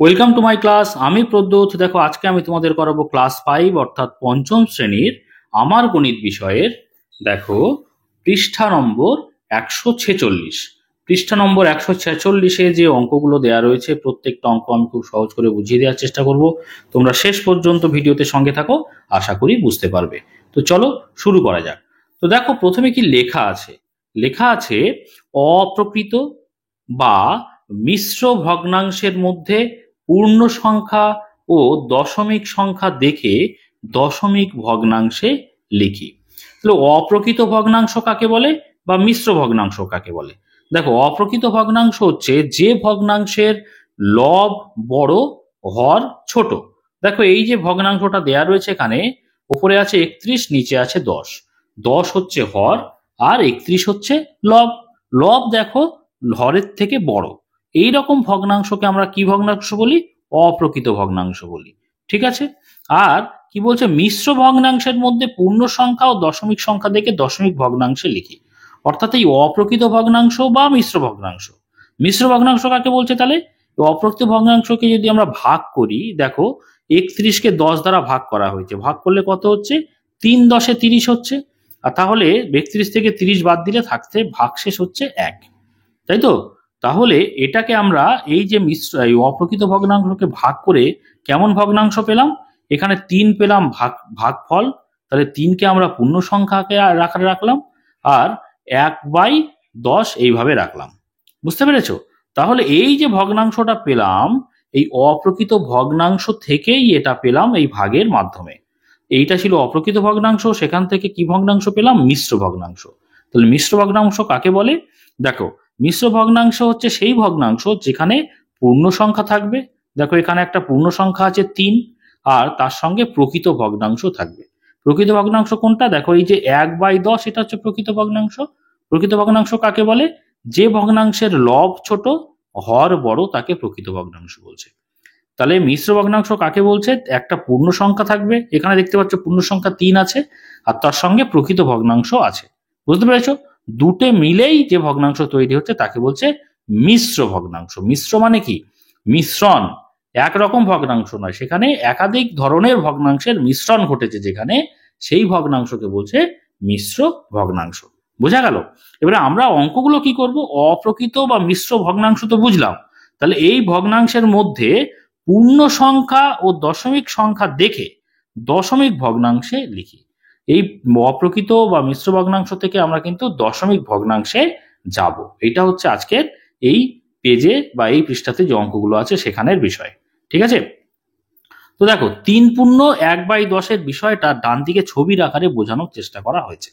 Welcome to my class. আমি প্রদ্যোৎ। দেখো আজকে আমি তোমাদের করাবো ক্লাস 5 অর্থাৎ পঞ্চম শ্রেণীর আমার গণিত বিষয়ের। দেখো পৃষ্ঠা নম্বর 146। পৃষ্ঠা নম্বর 146-এ যে অঙ্কগুলো দেওয়া রয়েছে প্রত্যেকটা অঙ্ক আমি খুব সহজ করে বুঝিয়ে দেওয়ার চেষ্টা করব। তোমরা শেষ পর্যন্ত ভিডিওতে সঙ্গে থাকো, আশা করি বুঝতে পারবে। তো চলো শুরু করা যাক। তো দেখো প্রথমে কি লেখা আছে, লেখা আছে অপ্রকৃত বা মিশ্র ভগ্নাংশের মধ্যে পূর্ণ সংখ্যা ও দশমিক সংখ্যা দেখে দশমিক ভগ্নাংশে লিখি। তাহলে অপ্রকৃত ভগ্নাংশ কাকে বলে বা মিশ্র ভগ্নাংশ কাকে বলে? দেখো অপ্রকৃত ভগ্নাংশ হচ্ছে যে ভগ্নাংশের লব বড় হর ছোট। দেখো এই যে ভগ্নাংশটা দেয়া রয়েছে এখানে, উপরে আছে 31, নিচে আছে 10। 10 হচ্ছে হর আর 31 হচ্ছে লব। লব দেখো হরের থেকে বড়। এই রকম ভগ্নাংশকে আমরা কি ভগ্নাংশ বলি? অপ্রকৃত ভগ্নাংশ বলি। ঠিক আছে। আর কি বলছে, মিশ্র ভগ্নাংশের মধ্যে পূর্ণ সংখ্যা ও দশমিক সংখ্যা দেখে দশমিক ভগ্নাংশে লিখি। অর্থাৎ এই অপ্রকৃত ভগ্নাংশ বা মিশ্র ভগ্নাংশ। মিশ্র ভগ্নাংশ কাকে বলছে? তাহলে অপ্রকৃত ভগ্নাংশকে যদি আমরা ভাগ করি, দেখো 31-কে 10 দ্বারা ভাগ করা হয়েছে, ভাগ করলে কত হচ্ছে? 3 10-এ 30 হচ্ছে। আর তাহলে 32 থেকে 30 বাদ দিলে থাকতে ভাগশেষ হচ্ছে 1, তাই তো? তাহলে এটাকে আমরা এই যে এই অপ্রকৃত ভগ্নাংশকে ভাগ করে কেমন ভগ্নাংশ পেলাম? এখানে 3 পেলাম ভাগফল। তাহলে 3-কে আমরা পূর্ণ সংখ্যাকে রাখলাম, আর 1/10 এইভাবে রাখলাম। বুঝতে পেরেছো? তাহলে এই যে ভগ্নাংশটা পেলাম, এই অপ্রকৃত ভগ্নাংশ থেকেই এটা পেলাম এই ভাগের মাধ্যমে। এইটা ছিল অপ্রকৃত ভগ্নাংশ, সেখান থেকে কি ভগ্নাংশ পেলাম? মিশ্র ভগ্নাংশ। তাহলে মিশ্র ভগ্নাংশ কাকে বলে? দেখো মিশ্র ভগ্নাংশ হচ্ছে সেই ভগ্নাংশ যেখানে পূর্ণ সংখ্যা থাকবে। দেখো এখানে একটা পূর্ণ সংখ্যা আছে 3, আর তার সঙ্গে প্রকৃত ভগ্নাংশ থাকবে। প্রকৃত ভগ্নাংশ কোনটা? দেখো এই যে 1/10, এটা হচ্ছে প্রকৃত ভগ্নাংশ। প্রকৃত ভগ্নাংশ কাকে বলে? যে ভগ্নাংশের লব ছোট হর বড় তাকে প্রকৃত ভগ্নাংশ বলছে। তাহলে মিশ্র ভগ্নাংশ কাকে বলছে? একটা পূর্ণ সংখ্যা থাকবে, এখানে দেখতে পাচ্ছ পূর্ণ সংখ্যা 3 আছে, আর তার সঙ্গে প্রকৃত ভগ্নাংশ আছে। বুঝতে পেরেছো? দুটো মিলেই যে ভগ্নাংশ তৈরি হচ্ছে তাকে বলছে মিশ্র ভগ্নাংশ। মিশ্র মানে কি? মিশ্রণ। একরকম ভগ্নাংশ নয়, সেখানে একাধিক ধরনের ভগ্নাংশের মিশ্রণ ঘটেছে যেখানে, সেই ভগ্নাংশকে বলছে মিশ্র ভগ্নাংশ। বোঝা গেল? এবারে আমরা অঙ্কগুলো কি করব? অপ্রকৃত বা মিশ্র ভগ্নাংশ তো বুঝলাম, তাহলে এই ভগ্নাংশের মধ্যে পূর্ণ সংখ্যা ও দশমিক সংখ্যা দেখে দশমিক ভগ্নাংশে লিখি। এই অপ্রকৃত বা মিশ্র ভগ্নাংশ থেকে আমরা কিন্তু দশমিক ভগ্নাংশে যাব। এটা হচ্ছে আজকের এই পেজে বা এই পৃষ্ঠাতে যে অঙ্কগুলো আছে সেখানের বিষয়। ঠিক আছে। তো দেখো 3/10 বিষয়টা ডান দিকে ছবির আকারে বোঝানোর চেষ্টা করা হয়েছে।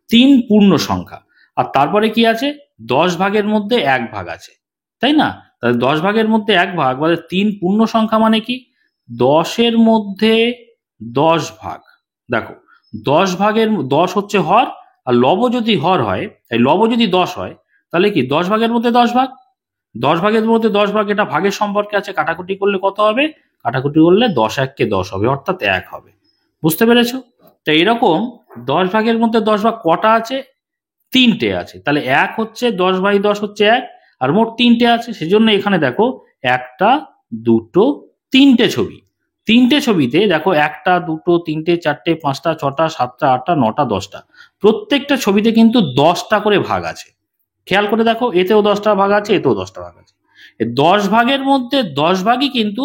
3 পূর্ণ সংখ্যা, আর তারপরে কি আছে? 10 ভাগের মধ্যে 1 ভাগ আছে, তাই না? তাহলে 10 ভাগের মধ্যে 1 ভাগ মানে 3 পূর্ণ সংখ্যা মানে কি? 10-এর মধ্যে 10 ভাগ। দেখো 10 ভাগের 10 হচ্ছে হর, আর লব যদি হর হয়, এই লব যদি 10 হয়, তাহলে কি 10 ভাগের মধ্যে 10 ভাগ। 10 ভাগের মধ্যে 10 ভাগ, এটা ভাগের সম্পর্কে আছে, কাটাকুটি করলে কত হবে? কাটাকুটি করলে 10 × 1 = 10 হবে, অর্থাৎ 1 হবে। বুঝতে পেরেছো? তো এরকম 10 ভাগের মধ্যে 10 ভাগ কটা আছে? 3টে আছে। তাহলে 1 হচ্ছে 10/10 হচ্ছে 1, আর মোট 3টে আছে। সেজন্য এখানে দেখো 1টা 2টো 3টে ছবি। 3টে ছবিতে দেখো 1টা 2টো 3টে 4টে 5টা 6টা 7টা 8টা 9টা 10টা, প্রত্যেকটা ছবিতে কিন্তু 10টা করে ভাগ আছে। খেয়াল করে দেখো, এতেও 10টা ভাগ আছে, এতেও 10টা ভাগ আছে। 10 ভাগের মধ্যে 10 ভাগই কিন্তু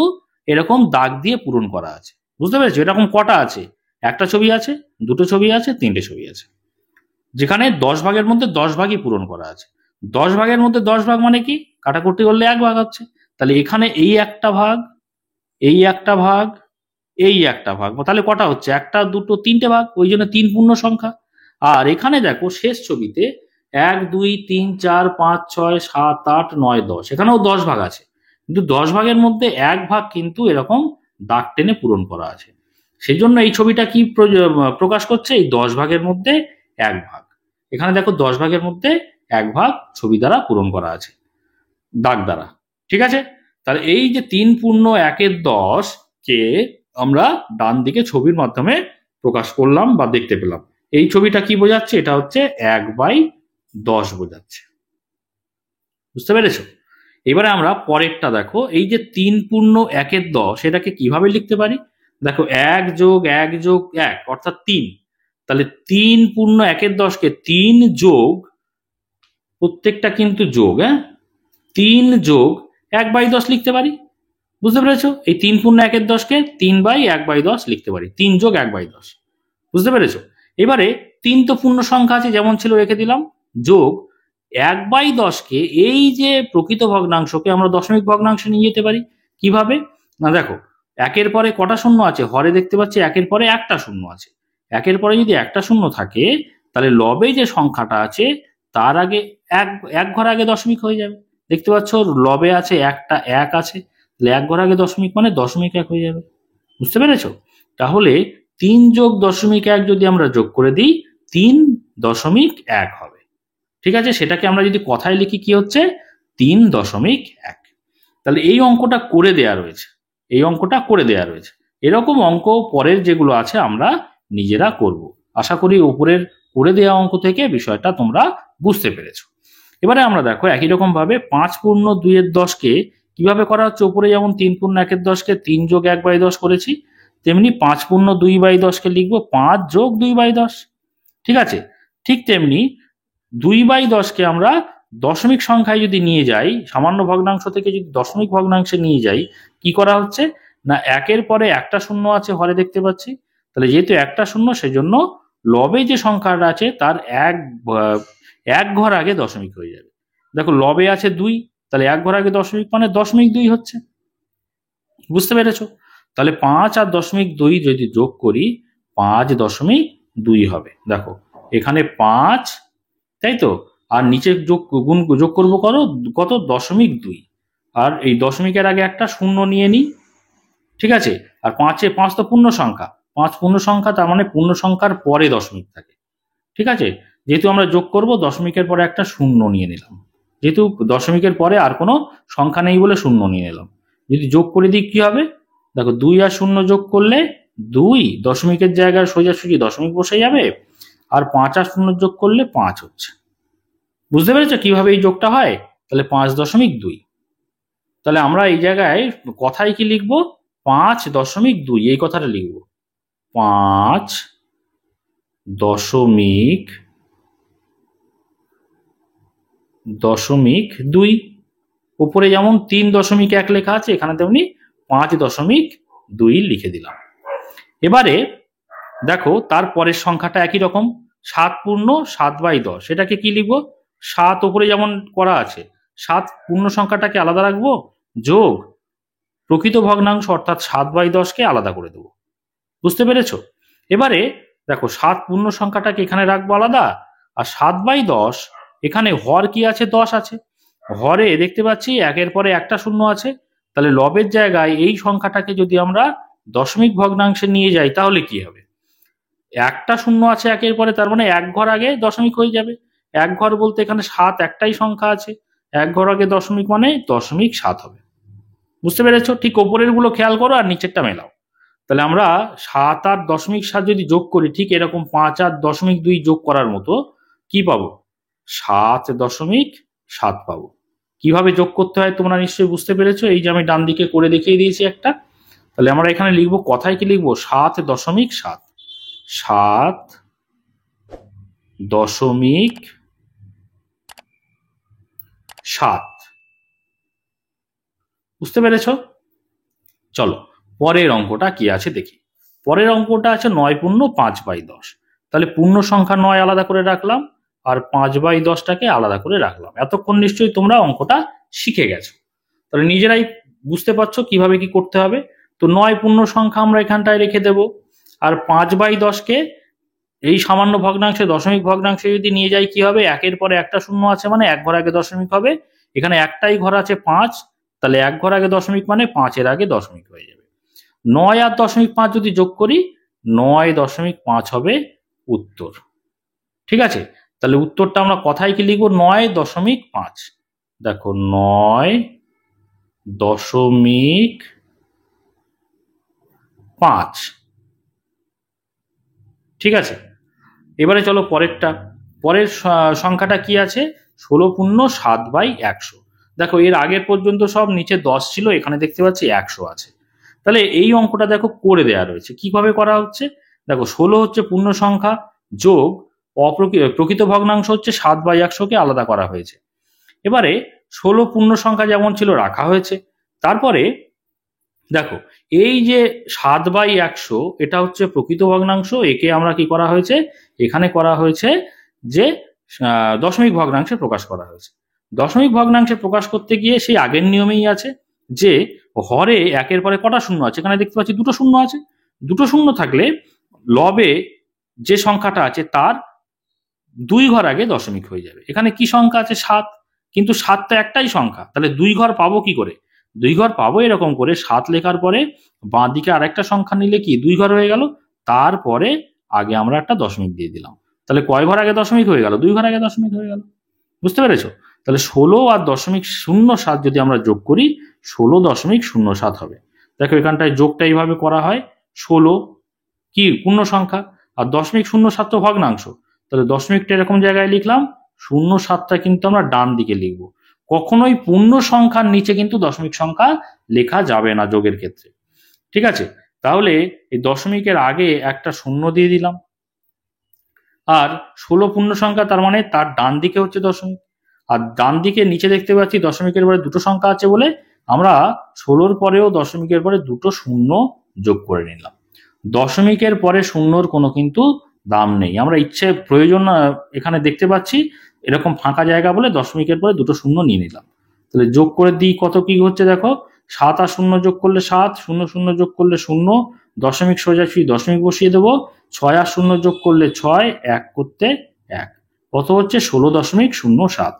এরকম দাগ দিয়ে পূরণ করা আছে। বুঝতে পেরেছো? এরকম কটা আছে? একটা ছবি আছে, দুটো ছবি আছে, 3টে ছবি আছে, যেখানে 10 ভাগের মধ্যে 10 ভাগই পূরণ করা আছে। 10 ভাগের মধ্যে 10 ভাগ মানে কি? কাটাকুটি করলে 1 ভাগ হচ্ছে। তাহলে এখানে এই একটা ভাগ, এই একটা ভাগ, এই একটা ভাগ, তাহলে কটা হচ্ছে? 1টা 2টো 3টে ভাগ, ওই জন্য 3 পূর্ণ সংখ্যা। আর এখানে দেখো শেষ ছবিতে 1 2 3 4 5 6 7 8 9 10, এখানেও 10 ভাগ আছে, কিন্তু 10 ভাগের মধ্যে 1 ভাগ কিন্তু এরকম দাগ টেনে পূরণ করা আছে। সেই জন্য এই ছবিটা কি প্রকাশ করছে? এই 10 ভাগের মধ্যে 1 ভাগ। এখানে দেখো 10 ভাগের মধ্যে 1 ভাগ ছবি দ্বারা পূরণ করা আছে, দাগ দ্বারা। ঠিক আছে। তাহলে এই যে 3/1 কে আমরা ডান দিকে ছবির মাধ্যমে প্রকাশ করলাম বা দেখতে পেলাম। এই ছবিটা কি বোঝাচ্ছে? এটা হচ্ছে 1/10 বোঝাচ্ছে। বুঝতে পেরেছো? এবারে আমরা পরেরটা দেখো, এই যে 3 পূর্ণ 1/10 এটাকে কিভাবে লিখতে পারি? দেখো 1 যোগ 1 যোগ 1 অর্থাৎ 3। তাহলে 3 পূর্ণ 1/10 3 যোগ, প্রত্যেকটা কিন্তু যোগ, হ্যাঁ, 3 যোগ 1/10 লিখতে পারি। বুঝতে পেরেছো? এই 3 পূর্ণ 1/10 3/1/10 লিখতে পারি, 3 যোগ 1/10। বুঝতে পেরেছো? এবারে 3 তো পূর্ণ সংখ্যা আছে, যেমন ছিল রেখে দিলাম, যোগ 1/10 এই যে প্রকৃত ভগ্নাংশকে আমরা দশমিক ভগ্নাংশে নিয়ে যেতে পারি। কিভাবে? না দেখো, একের পরে কটা শূন্য আছে? হরে দেখতে পাচ্ছি একের পরে একটা শূন্য আছে। একের পরে যদি একটা শূন্য থাকে, তাহলে লবে যে সংখ্যাটা আছে তার আগে এক এক ঘর আগে দশমিক হয়ে যাবে। দেখতে পাচ্ছ লবে আছে একটা এক আছে, তাহলে এক ঘর আগে দশমিক মানে দশমিক এক হয়ে যাবে। বুঝতে পেরেছো? তাহলে 3 যোগ দশমিক 1 যদি আমরা যোগ করে দিই 3.1 হবে। ঠিক আছে, সেটাকে আমরা যদি কথায় লিখি কি হচ্ছে? 3.1। তাহলে এই অঙ্কটা করে দেয়া রয়েছে, এই অঙ্কটা করে দেয়া রয়েছে। এরকম অঙ্ক পরের যেগুলো আছে আমরা নিজেরা করব। আশা করি উপরের করে দেওয়া অঙ্ক থেকে বিষয়টা তোমরা বুঝতে পেরেছো। এবারে আমরা দেখো একই রকম ভাবে 5 পূর্ণ 2/10 কিভাবে করা হচ্ছে। উপরে যেমন 3 পূর্ণ 1/10 3 যোগ 1/10 করেছি, তেমনি 5 পূর্ণ 2/10 লিখবো 5 যোগ 2/10। ঠিক আছে, ঠিক তেমনি 2/10 আমরা দশমিক সংখ্যায় যদি নিয়ে যাই, সামান্য ভগ্নাংশ থেকে যদি দশমিক ভগ্নাংশে নিয়ে যাই, কি করা হচ্ছে? না একের পরে একটা শূন্য আছে হরে দেখতে পাচ্ছি, তাহলে যেহেতু একটা শূন্য সেজন্য লবে যে সংখ্যাটা আছে তার এক ঘর আগে দশমিক হয়ে যাবে। দেখো লবে আছে 2, তাহলে এক ঘর আগে দশমিক মানে 0.2 হচ্ছে। বুঝতে পেরেছো? তাহলে 5 আর 0.2 যদি যোগ করি 5.2 হবে। দেখো এখানে 5, তাই তো, আর নিচে যোগ করবো কত 0.2, আর এই দশমিকের আগে একটা শূন্য নিয়ে নিই। ঠিক আছে, আর 5 তো পূর্ণ সংখ্যা, 5 পূর্ণ সংখ্যা, তার মানে পূর্ণ সংখ্যার পরে দশমিক থাকে। ঠিক আছে, যেহেতু আমরা যোগ করব দশমিকের পরে একটা শূন্য নিয়ে নিলাম, যেহেতু দশমিকের পরে আর কোনো সংখ্যা নেই বলে শূন্য নিয়ে নিলাম। যদি যোগ করে দিই কি হবে? দেখো 2 আর 0 যোগ করলে 2, দশমিকের জায়গায় সোজাসুজি দশমিক বসে যাবে, আর 5 আর 0 যোগ করলে 5 হচ্ছে। বুঝতে পেরেছো কিভাবে এই যোগটা হয়? তাহলে 5.2। তাহলে আমরা এই জায়গায় কথায় কি লিখবো? 5.2 এই কথাটা লিখবো, 5.2। উপরে যেমন 3.1 লেখা আছে, এখানে তেমনি 5.2 লিখে দিলাম। এবারে দেখো তার পরের সংখ্যাটা একই রকম, 7 পূর্ণ 7/10, এটাকে কি লিখবো? 7 উপরে যেমন করা আছে, 7 পূর্ণ সংখ্যাটাকে আলাদা রাখবো, যোগ প্রকৃত ভগ্নাংশ অর্থাৎ 7/10 আলাদা করে দেবো। বুঝতে পেরেছো? এবারে দেখো 7 পূর্ণ সংখ্যাটাকে এখানে রাখবো আলাদা, আর 7/10 এখানে হর কি আছে? 10 আছে। হরে দেখতে পাচ্ছি একের পরে একটা শূন্য আছে, তাহলে লবের জায়গায় এই সংখ্যাটাকে যদি আমরা দশমিক ভগ্নাংশে নিয়ে যাই তাহলে কি হবে? একটা শূন্য আছে একের পরে, তার মানে এক ঘর আগে দশমিক হয়ে যাবে। এক ঘর বলতে এখানে 7 একটাই সংখ্যা আছে, এক ঘর আগে দশমিক মানে 0.7 হবে। বুঝতে পেরেছো? ঠিক ওপরের গুলো খেয়াল করো আর নিচেরটা মেলাও। তাহলে আমরা 7 আর 0.7 যদি যোগ করি, ঠিক এরকম 5 আর 0.2 যোগ করার মতো কি পাবো? 7.7 পাবো। কিভাবে যোগ করতে হয় তোমরা নিশ্চয়ই বুঝতে পেরেছো, এই যে আমি ডান দিকে করে দেখিয়ে দিয়েছি একটা। তাহলে আমরা এখানে লিখবো, কথায় কি লিখবো? 7.7, 7.7। বুঝতে পেরেছো? চলো পরের অঙ্কটা কি আছে দেখি। পরের অঙ্কটা আছে 9 পূর্ণ 5/10। তাহলে পূর্ণ সংখ্যা 9 আলাদা করে রাখলাম, আর 5/10টাকে আলাদা করে রাখলাম। এতক্ষণ নিশ্চয়ই তোমরা অঙ্কটা শিখে গেছো, তাহলে নিজেরাই বুঝতে পারছো কিভাবে কি করতে হবে। তো 9 পূর্ণ সংখ্যা আমরা এখানটায় রেখে দেব, আর 5/10কে এই সামান্য ভগ্নাংশে দশমিক ভগ্নাংশে যদি নিয়ে যাই কি হবে? একের পরে একটা শূন্য আছে মানে এক ঘর আগে দশমিক হবে। এখানে একটাই ঘর আছে 5, তাহলে এক ঘর আগে দশমিক মানে 5-এর আগে দশমিক হয়ে যাবে। 9 আর 0.5 যদি যোগ করি 9.5 হবে উত্তর। ঠিক আছে, তাহলে উত্তরটা আমরা কথায় কি লিখবো? 9.5। দেখো 9.5। ঠিক আছে, এবারে চলো পরেরটা। পরের সংখ্যাটা কি আছে? 16 পূর্ণ 7/100। দেখো এর আগের পর্যন্ত সব নিচে 10 ছিল, এখানে দেখতে পাচ্ছি 100 আছে। তাহলে এই অঙ্কটা দেখো করে দেওয়া রয়েছে, কিভাবে করা হচ্ছে দেখো। 16 হচ্ছে পূর্ণ সংখ্যা, যোগ প্রকৃত ভগ্নাংশ হচ্ছে 7/100 আলাদা করা হয়েছে। এবারে 16 পূর্ণ সংখ্যা যেমন ছিল রাখা হয়েছে। তারপরে দেখো এই যে 7/100 এটা হচ্ছে প্রকৃত ভগ্নাংশ, একে আমরা কি করা হয়েছে, এখানে করা হয়েছে যে দশমিক ভগ্নাংশে প্রকাশ করা হয়েছে। দশমিক ভগ্নাংশে প্রকাশ করতে গিয়ে সেই আগের নিয়মেই আছে যে হরে একের পরে কটা শূন্য আছে, এখানে দেখতে পাচ্ছি দুটো শূন্য আছে। দুটো শূন্য থাকলে লবে যে সংখ্যাটা আছে তার 2 ঘর আগে দশমিক হয়ে যাবে। এখানে কি সংখ্যা আছে 7, কিন্তু 7 তো একটাই সংখ্যা, তাহলে 2 ঘর পাবো কি করে? 2 ঘর পাবো এরকম করে 7 লেখার পরে বাঁ দিকে আরেকটা সংখ্যা নিলে কি 2 ঘর হয়ে গেল, তারপরে আগে আমরা একটা দশমিক দিয়ে দিলাম। তাহলে কয় ঘর আগে দশমিক হয়ে গেল? 2 ঘর আগে দশমিক হয়ে গেল। বুঝতে পেরেছো? তাহলে 16 আর 0.07 যদি আমরা যোগ করি 16.07 হবে। দেখো এখানটায় যোগটা এইভাবে করা হয়, 16 কি পূর্ণ সংখ্যা আর 0.07 তো ভগ্নাংশ, তাহলে দশমিকটা এরকম জায়গায় লিখলাম, 07টা কিন্তু আমরা ডান দিকে লিখব। কখনোই পূর্ণ সংখ্যার নিচে কিন্তু দশমিক সংখ্যা লেখা যাবে না যোগের ক্ষেত্রে। ঠিক আছে, তাহলে এই দশমিকের আগে একটা শূন্য দিয়ে দিলাম। আর 16 পূর্ণ সংখ্যা, তার মানে তার ডান দিকে হচ্ছে দশমিক, আর ডান দিকে নিচে দেখতে পাচ্ছি দশমিকের পরে দুটো সংখ্যা আছে বলে আমরা 16-র পরেও দশমিকের পরে দুটো শূন্য যোগ করে নিলাম। দশমিকের পরে শূন্যর কোনো কিন্তু দাম নেই, আমরা ইচ্ছে প্রয়োজন এখানে দেখতে পাচ্ছি এরকম ফাঁকা জায়গা বলে দশমিকের পরে দুটো শূন্য নিয়ে নিলাম। তাহলে যোগ করে দিই কত কি হচ্ছে দেখো, 7 আর 0 যোগ করলে 7, 0 0 যোগ করলে 0, দশমিক সোজাসুজি দশমিক বসিয়ে দেবো, 6 আর 0 যোগ করলে 6, 1 করতে 1, কত হচ্ছে 16.07।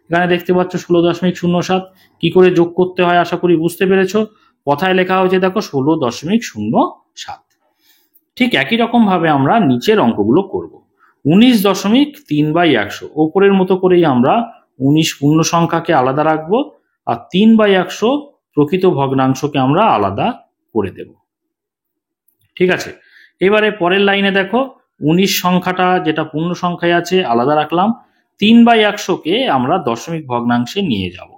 এখানে দেখতে পাচ্ছ 16.07 কি করে যোগ করতে হয় আশা করি বুঝতে পেরেছো। কথায় লেখা হয়েছে দেখো 16.07। ঠিক একই রকম ভাবে আমরা নিচের অঙ্কগুলো করব। 19.3/100, ওপরের মতো করেই আমরা 19 পূর্ণ সংখ্যাকে আলাদা রাখবো আর 3/100 প্রকৃত ভগ্নাংশকে আমরা আলাদা করে দেব। ঠিক আছে, এবারে পরের লাইনে দেখো 19 সংখ্যাটা যেটা পূর্ণ সংখ্যায় আছে আলাদা রাখলাম, 3/100কে আমরা দশমিক ভগ্নাংশে নিয়ে যাব।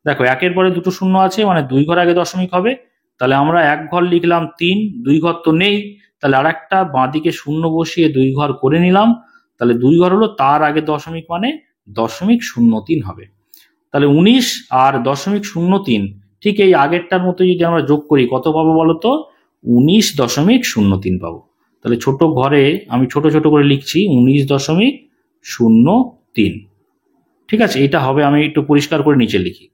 দেখো একের পরে দুটো শূন্য আছে মানে 2 ঘর আগে দশমিক হবে, তাহলে আমরা 1 ঘর লিখলাম 3, 2 ঘর তো নেই, তাহলে আর একটা বাঁদিকে শূন্য বসিয়ে 2 ঘর করে নিলাম, তাহলে 2 ঘর হলো, তার আগে দশমিক মানে 0.03 হবে। তাহলে 19 আর 0.03 ঠিক এই আগেরটার মতো যদি আমরা যোগ করি কত পাবো বলতো, 19.03 পাবো। তাহলে ছোট ঘরে আমি ছোট ছোট করে লিখছি 19.03। ঠিক আছে, এটা হবে, আমি একটু পরিষ্কার করে নিচে লিখি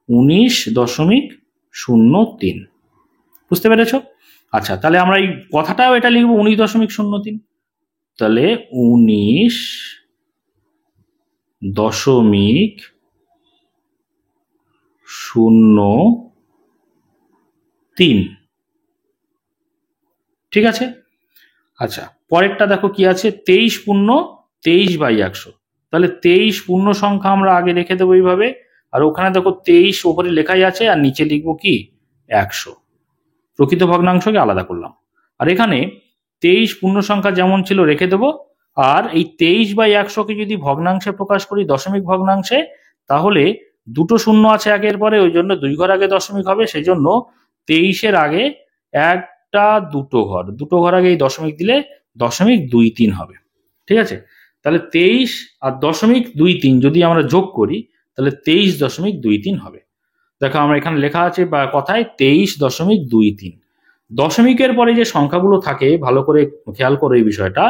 19.03। বুঝতে পেরেছ? আচ্ছা, তাহলে আমরা এই কথাটাও এটা লিখবো 19.03। তাহলে 19.03। ঠিক আছে, আচ্ছা পরেরটা দেখো কি আছে, 23 পূর্ণ 23/100। তাহলে 23 পূর্ণ সংখ্যা আমরা আগে রেখে দেবো এইভাবে, আর ওখানে দেখো 23 ওপরে লেখাই আছে আর নিচে লিখবো কি 100, প্রকৃত ভগ্নাংশকে আলাদা করলাম। আর এখানে 23 পূর্ণ সংখ্যা যেমন ছিল রেখে দেবো, আর এই 23/100কে যদি ভগ্নাংশে প্রকাশ করি দশমিক ভগ্নাংশে, তাহলে দুটো শূন্য আছে আগের পরে, ওই জন্য 2 ঘর আগে দশমিক হবে, সেই জন্য 23-এর আগে একটা দুটো ঘর আগে এই দশমিক দিলে 0.23 হবে। ঠিক আছে, তাহলে 23 আর 0.23 যদি আমরা যোগ করি তাহলে 23.23 হবে। দেখো আমরা এখানে লেখা আছে বা কথায় 23.23। দশমিকের পরে যে সংখ্যাগুলো থাকে ভালো করে খেয়াল করো এই বিষয়টা,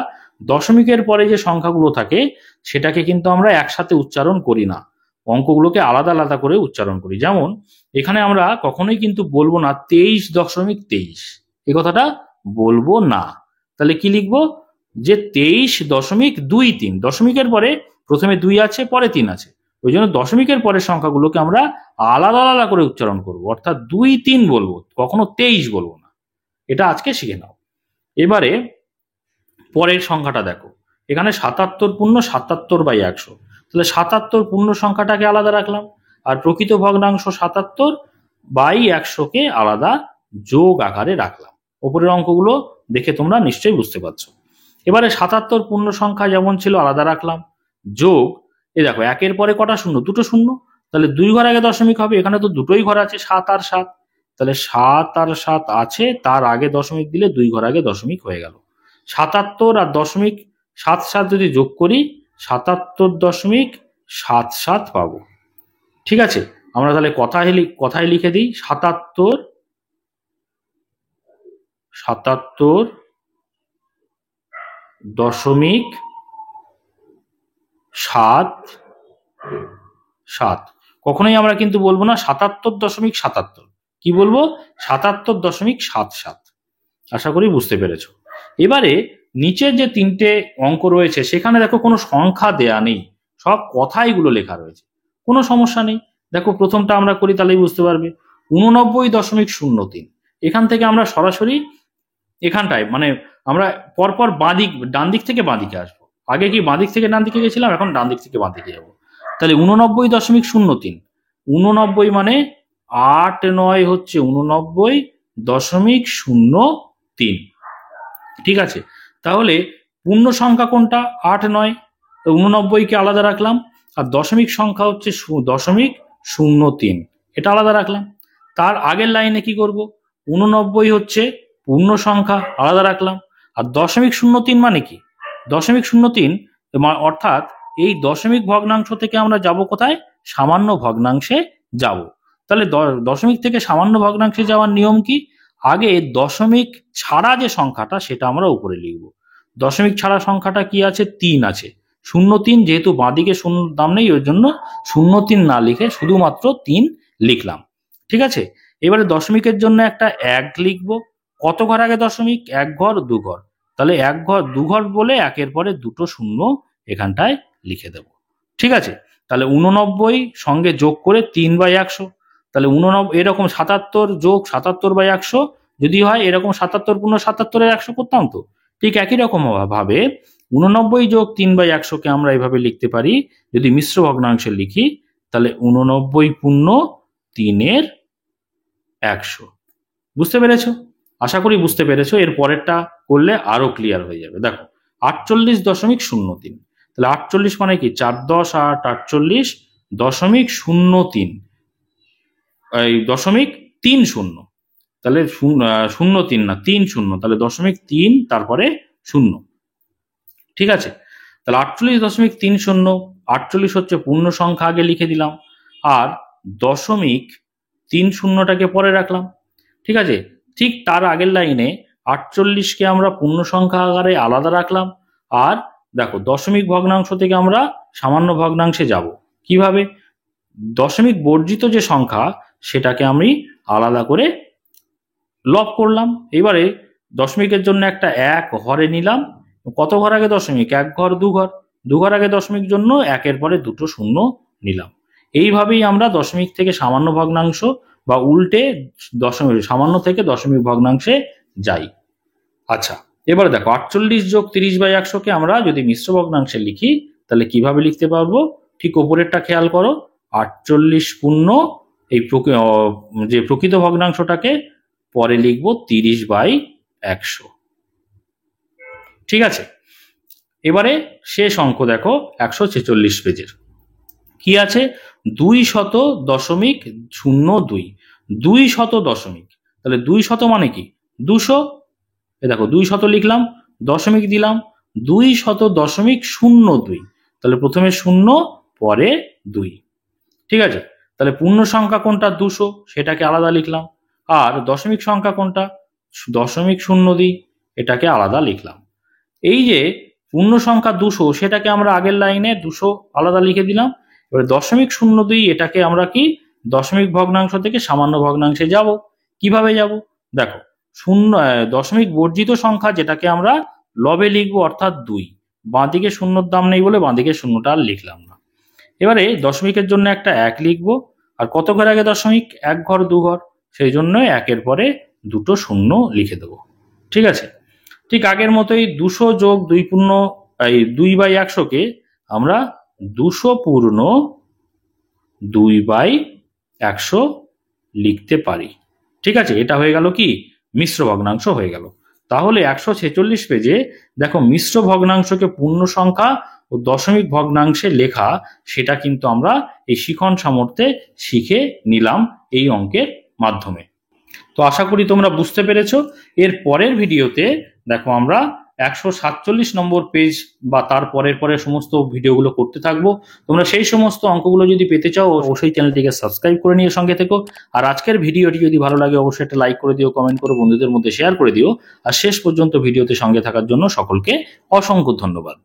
দশমিকের পরে যে সংখ্যাগুলো থাকে সেটাকে কিন্তু আমরা একসাথে উচ্চারণ করি না, অঙ্কগুলোকে আলাদা আলাদা করে উচ্চারণ করি। যেমন এখানে আমরা কখনোই কিন্তু বলবো না 23.23, এই কথাটা বলবো না। তাহলে কি লিখবো, যে 23.23। দশমিকের পরে প্রথমে 2 আছে পরে 3 আছে, ওই জন্য দশমিকের পরের সংখ্যাগুলোকে আমরা আলাদা আলাদা করে উচ্চারণ করব, অর্থাৎ 2-3 বলবো, কখনো 23 বলবো না। এটা আজকে শিখে নাও। এবারে পরের সংখ্যাটা দেখো, এখানে 77 পূর্ণ 77/100। তাহলে 77 পূর্ণ সংখ্যাটাকে আলাদা রাখলাম আর প্রকৃত ভগ্নাংশ 77/100কে আলাদা যোগ আকারে রাখলাম। উপরের অঙ্কগুলো দেখে তোমরা নিশ্চয়ই বুঝতে পারছো। এবারে 77 পূর্ণ সংখ্যা যেমন ছিল আলাদা রাখলাম, যোগ এ দেখো একের পরে কটা শূন্য, দুটো শূন্য, তাহলে 2 ঘর আগে দশমিক হবে, এখানে তো দুটোই ঘর আছে 7 আর 7, তাহলে 7 আর 7 আছে, তার আগে দশমিক দিলে 2 ঘর আগে দশমিক হয়ে গেল। 77 আর দশমিক 77 যদি যোগ করি 77.77 পাবো। ঠিক আছে, আমরা তাহলে কথায় লিখে দিই 77.77। কখনোই আমরা কিন্তু বলবো না 77.77, কি বলবো 77.77। আশা করি বুঝতে পেরেছো। এবারে নিচের যে 3টে অঙ্ক রয়েছে সেখানে দেখো কোনো সংখ্যা দেয়া নেই, সব কথাইগুলো লেখা রয়েছে, কোনো সমস্যা নেই। দেখো প্রথমটা আমরা করি, তাহলেই বুঝতে পারবে। 89.03, এখান থেকে আমরা সরাসরি এখানটায় মানে আমরা পরপর ডান দিক থেকে বাঁ দিকে আসবো। আগে কি বাঁ দিক থেকে ডান দিকে গেছিলাম, এখন ডান দিক থেকে বাঁ দিকে যাবো। তাহলে 89.03, 89 মানে 8 9 হচ্ছে 89.03। ঠিক আছে, তাহলে পূর্ণ সংখ্যা কোনটা 8 9, 89কে আলাদা রাখলাম, আর দশমিক সংখ্যা হচ্ছে 0.03, এটা আলাদা রাখলাম। তার আগের লাইনে কি করব, 89 হচ্ছে পূর্ণ সংখ্যা, আলাদা রাখলাম। আর 0.03 মানে কি, 0.03 অর্থাৎ এই দশমিক ভগ্নাংশ থেকে আমরা যাব কোথায়, সামান্য ভগ্নাংশে যাব। তাহলে দশমিক থেকে সামান্য ভগ্নাংশে যাওয়ার নিয়ম কি, আগে দশমিক ছাড়া যে সংখ্যাটা সেটা আমরা উপরে লিখব। দশমিক ছাড়া সংখ্যাটা কি আছে, 3 আছে। 0.3 যেহেতু বাঁদিকে শূন্য দাম নেই, ওই জন্য 0.3 না লিখে শুধুমাত্র 3 লিখলাম। ঠিক আছে, এবারে দশমিকের জন্য একটা 1 লিখবো। কত ঘর আগে দশমিক, 1 ঘর 2 ঘর, তাহলে 1 ঘর 2 ঘর বলে একের পরে দুটো শূন্য এখানটায় লিখে দেব। ঠিক আছে, তাহলে 89 সঙ্গে যোগ করে 3/100, তাহলে 89 এরকম 77 যোগ 77/100 যদি হয়, এরকম 77 পূর্ণ 77-এর 100 করতাম তো। ঠিক একই রকম ভাবে 89 যোগ 3/100 কে আমরা এইভাবে লিখতে পারি, যদি মিশ্র ভগ্নাংশে লিখি তাহলে 89 পূর্ণ 3-এর 100। বুঝতে পেরেছো? আশা করি বুঝতে পেরেছো। এর পরেরটা করলে আরো ক্লিয়ার হয়ে যাবে। দেখো 48.03, তাহলে 48 মানে কি 4 10 8 48.03, এই 0.30, তাহলে 0.3 না 3 তাহলে 0.3 তারপরে 0। ঠিক আছে, তাহলে 48.30, 48 হচ্ছে পূর্ণ সংখ্যা, আগে লিখে দিলাম, আর 0.30টাকে পরে রাখলাম। ঠিক আছে, ঠিক তার আগের লাইনে 48কে আমরা পূর্ণ সংখ্যা আকারে আলাদা রাখলাম, আর দেখো দশমিক ভগ্নাংশ থেকে আমরা সামান্য ভগ্নাংশে যাব। কিভাবে, দশমিক বর্জিত যে সংখ্যা সেটাকে আমি আলাদা করে লব করলাম। এবারে দশমিকের জন্য একটা 1 ঘরে নিলাম। কত ঘর আগে দশমিক, 1 ঘর 2 ঘর, 2 ঘর আগে দশমিক জন্য একের পরে দুটো শূন্য নিলাম। এইভাবেই আমরা দশমিক থেকে সামান্য ভগ্নাংশ বা উল্টে সামান্য থেকে দশমিক ভগ্নাংশে যাই। আচ্ছা, এবারে দেখো 48 যোগ 30/100কে আমরা যদি মিশ্র ভগ্নাংশে লিখি তাহলে কিভাবে লিখতে পারবো, ঠিক ওপরেরটা খেয়াল করো। 48 পূর্ণ এই যে প্রকৃত ভগ্নাংশটাকে পরে লিখবো 30/100। ঠিক আছে, এবারে শেষ অঙ্ক দেখো 146 পেজের কি আছে, 200.02, 200 তাহলে 200 মানে কি 200, দেখো 200 লিখলাম, দশমিক দিলাম, 200.02, তাহলে প্রথমে 0 পরে 2। ঠিক আছে, তাহলে পূর্ণ সংখ্যা কোনটা 200, সেটাকে আলাদা লিখলাম, আর দশমিক সংখ্যা কোনটা 0.0 দিই, এটাকে আলাদা লিখলাম। এই যে পূর্ণ সংখ্যা 200 সেটাকে আমরা আগের লাইনে 200 আলাদা লিখে দিলাম। এবার 0.02 এটাকে আমরা কি দশমিক ভগ্নাংশ থেকে সামান্য ভগ্নাংশে যাব। কিভাবে যাব, দেখো দশমিক বর্জিত সংখ্যা যেটাকে আমরা লবে লিখবো, অর্থাৎ 2, বাঁদিকে শূন্যর দাম নেই বলে বাঁদিকে শূন্যটা আর লিখলাম না। এবারে দশমিকের জন্য একটা 1 লিখবো, আর কত ঘর আগে দশমিক, 1 ঘর 2 ঘর, সেই জন্য একের পরে দুটো শূন্য লিখে দেবো। ঠিক আছে, ঠিক আগের মতোই 200 যোগ 2 পূর্ণ 2/100কে আমরা 200 পূর্ণ 2/100 লিখতে পারি। ঠিক আছে, এটা হয়ে গেল কি মিশ্র ভগ্নাংশ হয়ে গেল। তাহলে 146 পেজে দেখো মিশ্র ভগ্নাংশকে পূর্ণ সংখ্যা ও দশমিক ভগ্নাংশে লেখা সেটা কিন্তু আমরা এই শিখন সামর্থ্যে শিখে নিলাম এই অঙ্কের মাধ্যমে। তো আশা করি তোমরা বুঝতে পেরেছো। এর পরের ভিডিওতে দেখো আমরা 147 নম্বর পেজ বা তার পরের সমস্ত ভিডিওগুলো করতে থাকবো। তোমরা সেই সমস্ত অঙ্কগুলো যদি পেতে চাও অবশ্যই চ্যানেলটিকে সাবস্ক্রাইব করে নিয়ে সঙ্গে থেকো। আর আজকের ভিডিওটি যদি ভালো লাগে অবশ্যই একটা লাইক করে দিও, কমেন্ট করো, বন্ধুদের মধ্যে শেয়ার করে দিও। আর শেষ পর্যন্ত ভিডিওতে সঙ্গে থাকার জন্য সকলকে অসংখ্য ধন্যবাদ।